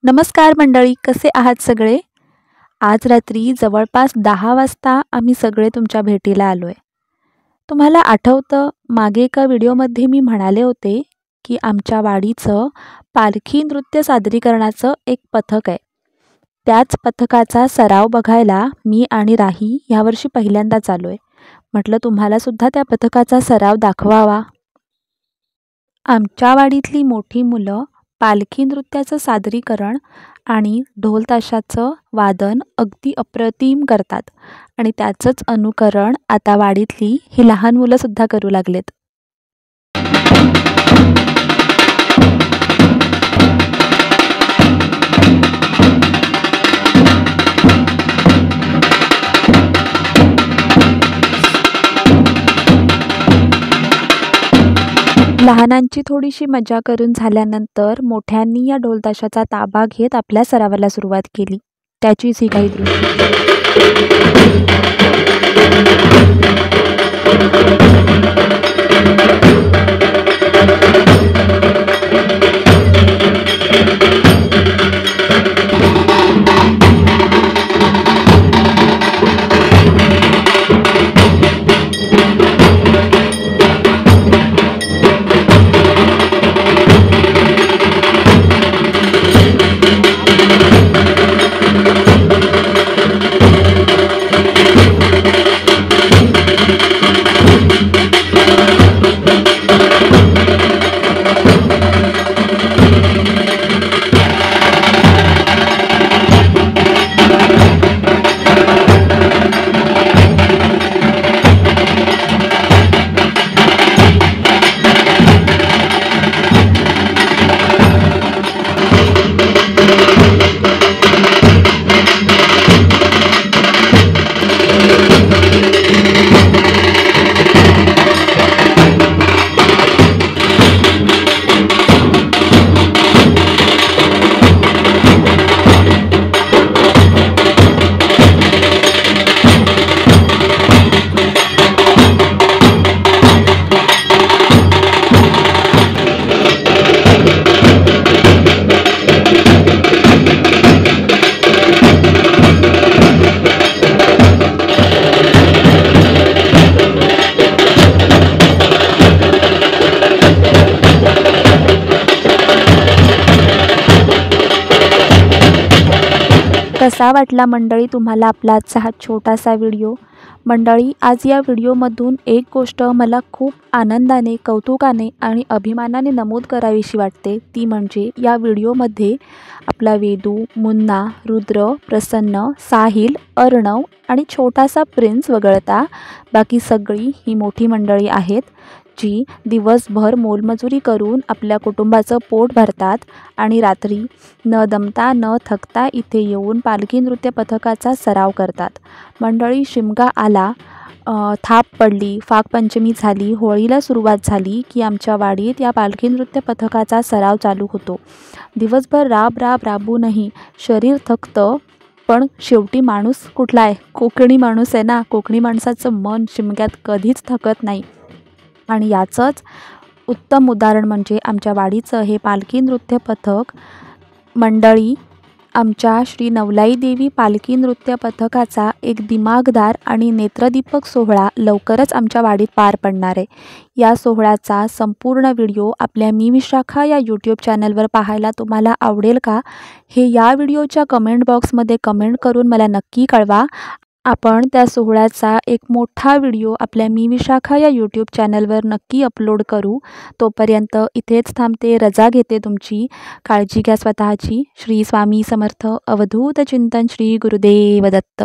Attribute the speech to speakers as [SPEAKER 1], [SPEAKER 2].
[SPEAKER 1] नमस्कार मंडळी, कसे आहात सगळे? आज रात्री जवळपास 10 वाजता आम्ही सगळे तुमच्या भेटीला आलोय. तुम्हाला आठवतं मागे एका व्हिडिओमध्ये मी म्हणाले होते की आमच्या वाडीचं पालखी नृत्य सादरीकरणाचं एक पथक आहे. त्याच पथकाचा सराव बघायला मी आणि राही यावर्षी पहिल्यांदाच आलोय. म्हटलं तुम्हाला सुद्धा त्या पथकाचा सराव दाखवावा. आमच्या वाडीतली मोठी मुलं पालखी नृत्याचं सादरीकरण आणि ढोल ताशाचं वादन अगदी अप्रतिम करतात आणि त्याचंच अनुकरण आता वाडीतली ही लहान मुलं सुद्धा करू लागलेत. लहानांची थोडीशी मजा करून झाल्यानंतर मोठ्यांनी या ढोल ताशाचा ताबा घेत आपल्या सरावाला सुरुवात केली. त्याचीच ही काही दृश्य. कसा वाटला मंडळी तुम्हाला आपला आजचा हा छोटासा व्हिडिओ? मंडळी, आज या व्हिडिओमधून एक गोष्ट मला खूप आनंदाने, कौतुकाने आणि अभिमानाने नमूद करावीशी वाटते. ती म्हणजे या व्हिडिओमध्ये आपला वेदू, मुन्ना, रुद्र, प्रसन्न, साहिल, अर्णव आणि छोटासा प्रिन्स वगळता बाकी सगळी ही मोठी मंडळी आहेत जी दिवसभर मोलमजुरी करून आपल्या कुटुंबाचं पोट भरतात आणि रात्री न दमता न थकता इथे येऊन पालखी नृत्य पथकाचा सराव करतात. मंडळी, शिमगा आला, थाप पडली, फागपंचमी झाली, होळीला सुरुवात झाली की आमच्या वाडीत या पालखी नृत्य पथकाचा सराव चालू होतो. दिवसभर राबूनही शरीर थकतं, पण शेवटी माणूस कुठला आहे? कोकणी माणूस आहे ना. कोकणी माणसाचं मन शिमग्यात कधीच थकत नाही. आणि याचंच उत्तम उदाहरण म्हणजे आमच्या वाडीचं हे पालखी नृत्य पथक. मंडळी, आमच्या श्री नवलाई देवी पालखी नृत्य पथकाचा एक दिमागदार आणि नेत्रदीपक सोहळा लवकरच आमच्या वाडीत पार पडणार आहे. या सोहळ्याचा संपूर्ण व्हिडिओ आपल्या मी विशाखा या यूट्यूब चॅनलवर पाहायला तुम्हाला आवडेल का? हे या व्हिडिओच्या कमेंट बॉक्समध्ये कमेंट करून मला नक्की कळवा. आपण त्या सोहळ्याचा एक मोठा व्हिडिओ आपल्या मी विशाखा या यूट्यूब चॅनलवर नक्की अपलोड करू. तोपर्यंत इथेच थांबते, रजा घेते तुमची. काळजी घ्या स्वतःची. श्री स्वामी समर्थ. अवधूत चिंतन. श्री गुरुदेव दत्त.